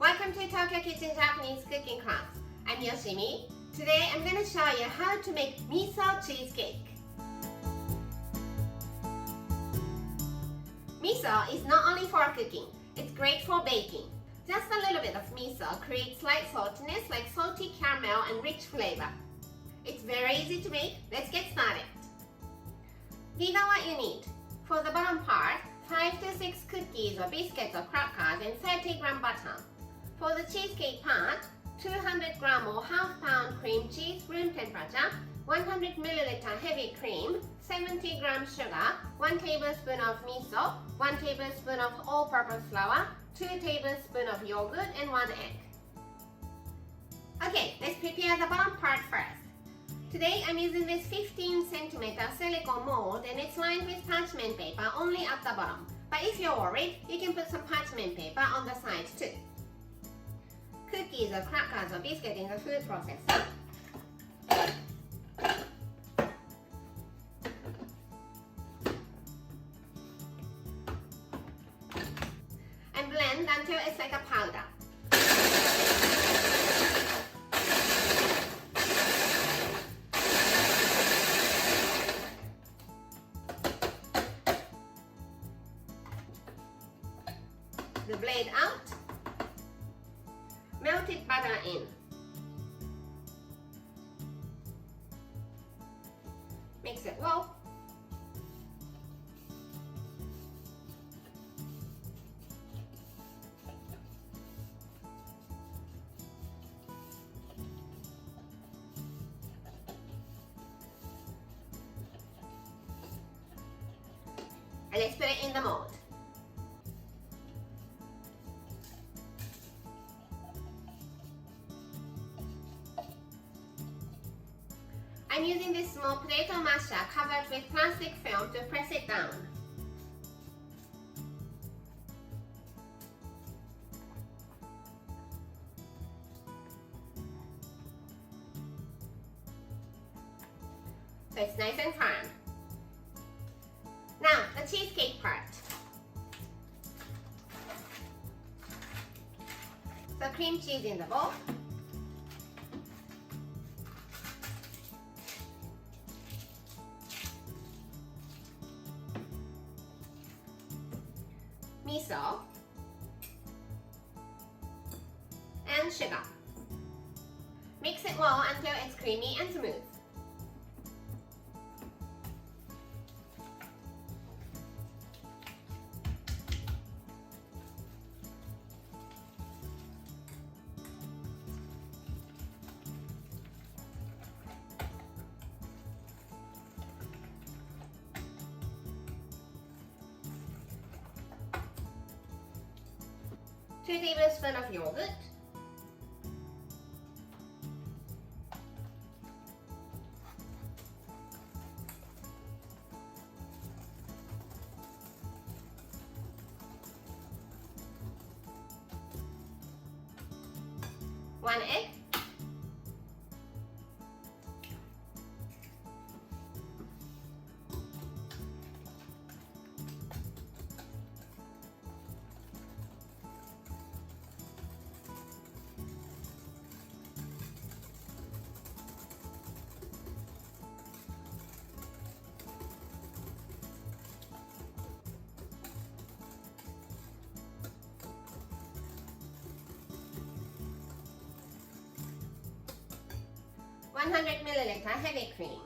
Welcome to Tokyo Kitchen Japanese cooking class. I'm Yoshimi. Today I'm going to show you how to make miso cheesecake. Miso is not only for cooking, it's great for baking. Just a little bit of miso creates slight saltiness like salty caramel and rich flavor. It's very easy to make. Let's get started. These are what you need. For the bottom part, 5 to 6 cookies or biscuits or crackers and 30 gram butter. For the cheesecake part, 200 gram or half pound cream cheese, room temperature, 100 milliliter heavy cream, 70 gram sugar, 1 tablespoon of miso, 1 tablespoon of all-purpose flour, 2 tablespoons of yogurt and 1 egg. Okay, let's prepare the bottom part first. Today I'm using this 15 cm silicone mold and it's lined with parchment paper only at the bottom. But if you're worried, you can put some parchment paper on the side too. Cookies or crackers or biscuit in the food processor. And blend until it's like a powder. The blade out. Melted butter in. Mix it well. And let's put it in the mold. I'm using this small potato masher covered with plastic film to press it down. So it's nice and firm. Now, the cheesecake part. So cream cheese in the bowl. Miso and sugar. Mix it well until it's creamy and smooth. Two tablespoons of yogurt, one egg, (100 milliliter heavy cream).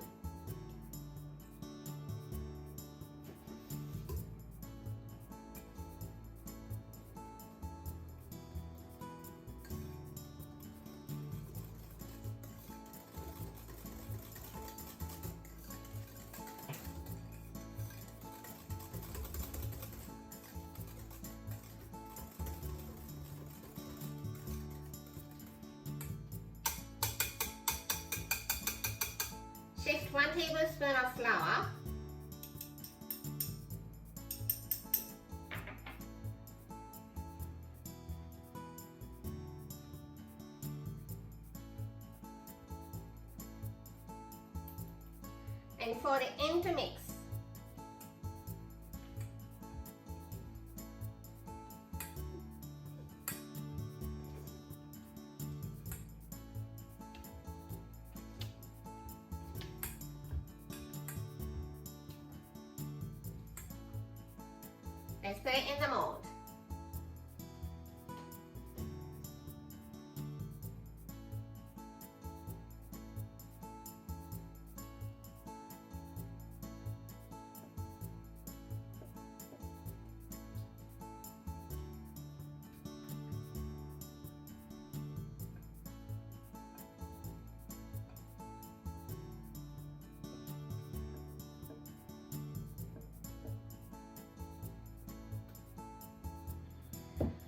Shift 1 tablespoon of flour, and fold it into mix. Let's put it in the mold.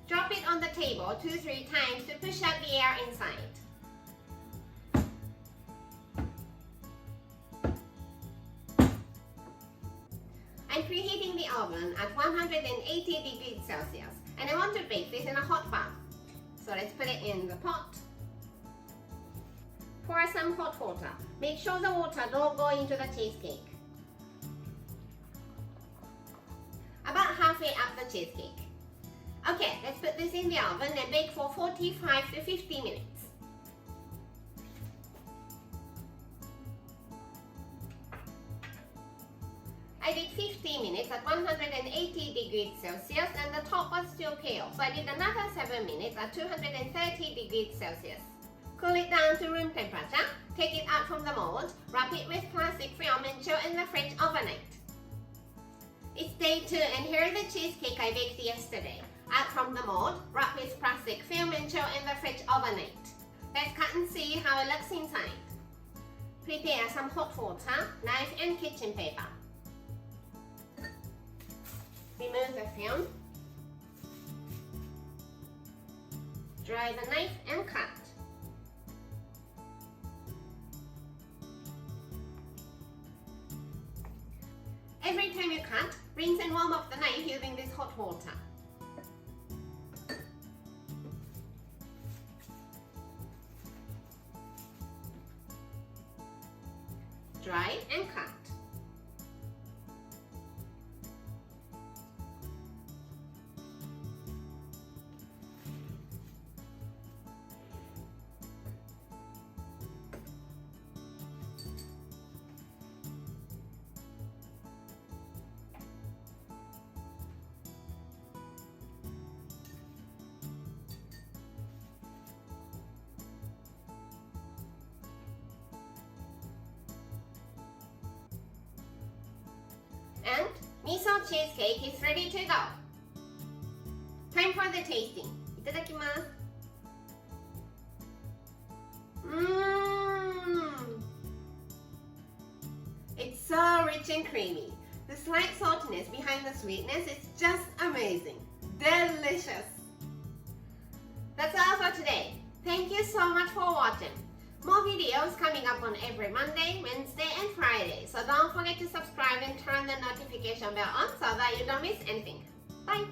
Drop it on the table 2-3 times to push out the air inside. I'm preheating the oven at 180 degrees Celsius and I want to bake this in a hot bath. So let's put it in the pot. Pour some hot water. Make sure the water don't go into the cheesecake. About halfway up the cheesecake. Okay, let's put this in the oven and bake for 45 to 50 minutes. I did 15 minutes at 180 degrees Celsius and the top was still pale, so I did another 7 minutes at 230 degrees Celsius. Cool it down to room temperature, take it out from the mold, wrap it with plastic film and chill in the fridge overnight. It's day 2 and here is the cheesecake I baked yesterday. Out from the mold, wrap with plastic film and chill in the fridge overnight. Let's cut and see how it looks inside. Prepare some hot water, knife and kitchen paper. Remove the film. Dry the knife and cut. Every time you cut, rinse and warm up the knife using this hot water. Dry and cut. And miso cheesecake is ready to go. Time for the tasting. いただきます。It's so rich and creamy. The slight saltiness behind the sweetness is just amazing. Delicious. That's all for today. Thank you so much for watching. More videos coming up on every Monday, Wednesday and Friday. So don't forget to subscribe and turn the notification bell on so that you don't miss anything. Bye!